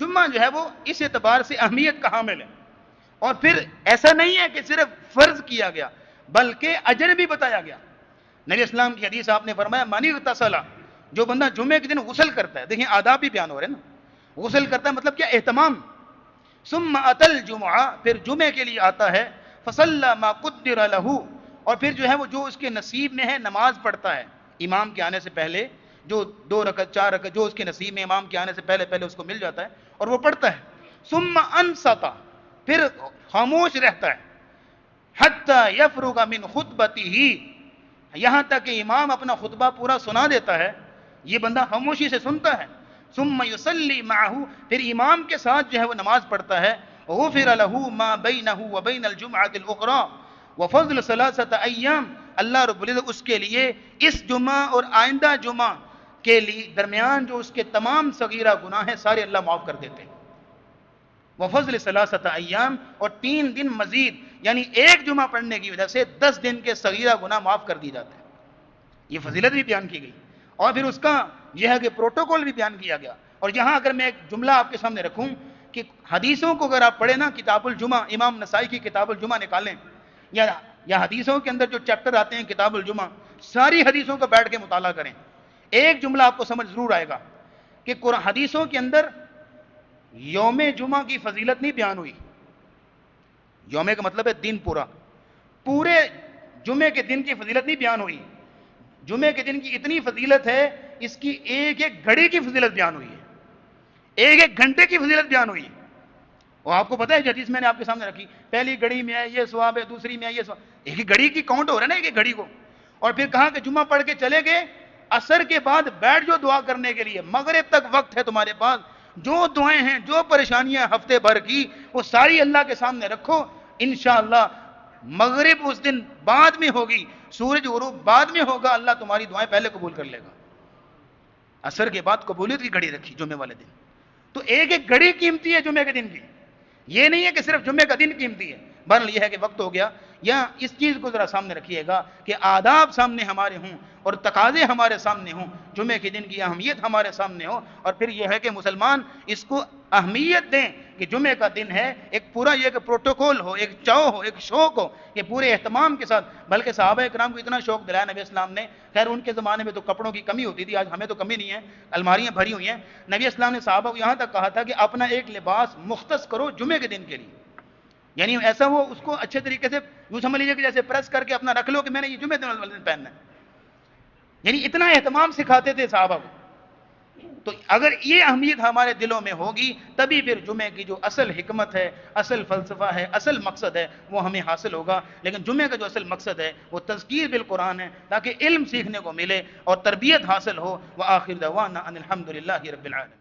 جمعہ جو ہے وہ اس اعتبار سے اہمیت کا حامل ہے. اور پھر ایسا نہیں ہے کہ صرف فرض کیا گیا بلکہ اجر بھی بتایا گیا. نبی اسلام کی حدیث آپ نے فرمایا من اغتسل، جو بندہ جمعے کے دن غسل کرتا ہے، دیکھیں آداب بھی بیان ہو رہے ہیں نا، غسل کرتا ہے مطلب کیا، اہتمام. ثم اتى الجمعہ، پھر جمعے کے لیے آتا ہے، فصلى ما قدر له، اور پھر جو ہے وہ جو اس کے نصیب میں ہے نماز پڑھتا ہے امام کے آنے سے پہلے، جو 2 رکعت 4 رکعت جو اس کے نصیب میں امام کے آنے سے پہلے پہلے اس کو مل جاتا ہے اور وہ پڑھتا ہے. ثم انصت، پھر خاموش رہتا ہے، حتی یفرغ من خطبته، یہاں تک کہ امام اپنا خطبہ پورا سنا دیتا ہے، یہ بندہ خاموشی سے سنتا ہے. ثم یصلی معه، پھر امام کے ساتھ جو ہے وہ نماز پڑھتا ہے. غفر له ما بینہ وبین الجمعۃ الاخرى وفضل 3 ایام، اللہ رب العزت اس کے لیے اس جمعہ اور آئندہ جمعہ کے لیے درمیان جو اس کے تمام صغیرہ گناہ ہیں سارے اللہ معاف کر دیتے ہیں. وفضل 3 ایام، اور 3 دن مزید، یعنی ایک جمعہ پڑھنے کی وجہ سے 10 دن کے صغیرہ گناہ معاف کر دی جاتے ہیں. یہ فضیلت بھی بیان کی گئی اور پھر اس کا یہ ہے کہ پروٹوکول بھی بیان کیا گیا. اور یہاں اگر میں ایک جملہ آپ کے سامنے رکھوں کہ حدیثوں کو اگر آپ پڑھیں نا، کتاب الجمعہ، امام نسائی کی کتاب الجمعہ نکالیں، یا حدیثوں کے اندر جو چیپٹر آتے ہیں کتاب الجمعہ، ساری حدیثوں کو بیٹھ کے مطالعہ کریں، ایک جملہ آپ کو سمجھ ضرور آئے گا کہ حدیثوں کے اندر یوم جمعہ کی فضیلت نہیں بیان ہوئی. یوم کا مطلب ہے دن، پورے جمعے کے دن کی فضیلت نہیں بیان ہوئی. جمعے کے دن کی اتنی فضیلت ہے، اس کی ایک ایک گھڑی کی فضیلت بیان ہوئی ہے، ایک ایک گھنٹے کی فضیلت بیان ہوئی ہے. اور آپ کو پتہ ہے جو حدیث میں نے آپ کے سامنے رکھی، پہلی گھڑی میں ہے یہ ثواب ہے، دوسری میں ہے یہ ثواب، ایک ہی گھڑی کی کاؤنٹ ہو رہا ہے نا، ایک ایک گھڑی کو. اور پھر کہا کہ جمعہ پڑھ کے چلے گئے، عصر کے بعد بیٹھ جو دعا کرنے کے لیے، مغرب تک وقت ہے تمہارے پاس، جو دعائیں ہیں، جو پریشانیاں ہفتے بھر کی، وہ ساری اللہ کے سامنے رکھو. انشاءاللہ مغرب اس دن بعد میں ہوگی، سورج غروب بعد میں ہوگا، اللہ تمہاری دعائیں پہلے قبول کر لے گا. عصر کے بعد قبولیت کی گھڑی رکھی جمعے والے دن. تو ایک ایک گھڑی قیمتی ہے جمعے کے دن کی، یہ نہیں ہے کہ صرف جمعے کا دن قیمتی ہے. بہرحال یہ ہے کہ وقت ہو گیا. یا اس چیز کو ذرا سامنے رکھیے گا کہ آداب سامنے ہمارے ہوں اور تقاضے ہمارے سامنے ہوں، جمعے کے دن کی اہمیت ہمارے سامنے ہو. اور پھر یہ ہے کہ مسلمان اس کو اہمیت دیں کہ جمعے کا دن ہے، ایک پورا یہ کہ پروٹوکول ہو، ایک چاؤ ہو، ایک شوق ہو کہ پورے اہتمام کے ساتھ. بلکہ صحابہ کرام کو اتنا شوق دلایا نبی اسلام نے، خیر ان کے زمانے میں تو کپڑوں کی کمی ہوتی تھی، آج ہمیں تو کمی نہیں ہے، الماریاں بھری ہوئی ہیں. نبی اسلام نے صحابہ کو یہاں تک کہا تھا کہ اپنا ایک لباس مختص کرو جمعے کے دن کے لیے، یعنی ایسا وہ اس کو اچھے طریقے سے یوں سمجھ لیجیے کہ جیسے پریس کر کے اپنا رکھ لو کہ میں نے یہ جمعے والے دن پہننا ہے. یعنی اتنا اہتمام سکھاتے تھے صحابہ کو. تو اگر یہ اہمیت ہمارے دلوں میں ہوگی تبھی پھر جمعے کی جو اصل حکمت ہے، اصل فلسفہ ہے، اصل مقصد ہے وہ ہمیں حاصل ہوگا. لیکن جمعے کا جو اصل مقصد ہے وہ تذکیر بالقرآن ہے، تاکہ علم سیکھنے کو ملے اور تربیت حاصل ہو. وآخر دعوانا ان الحمد للہ رب العالمین.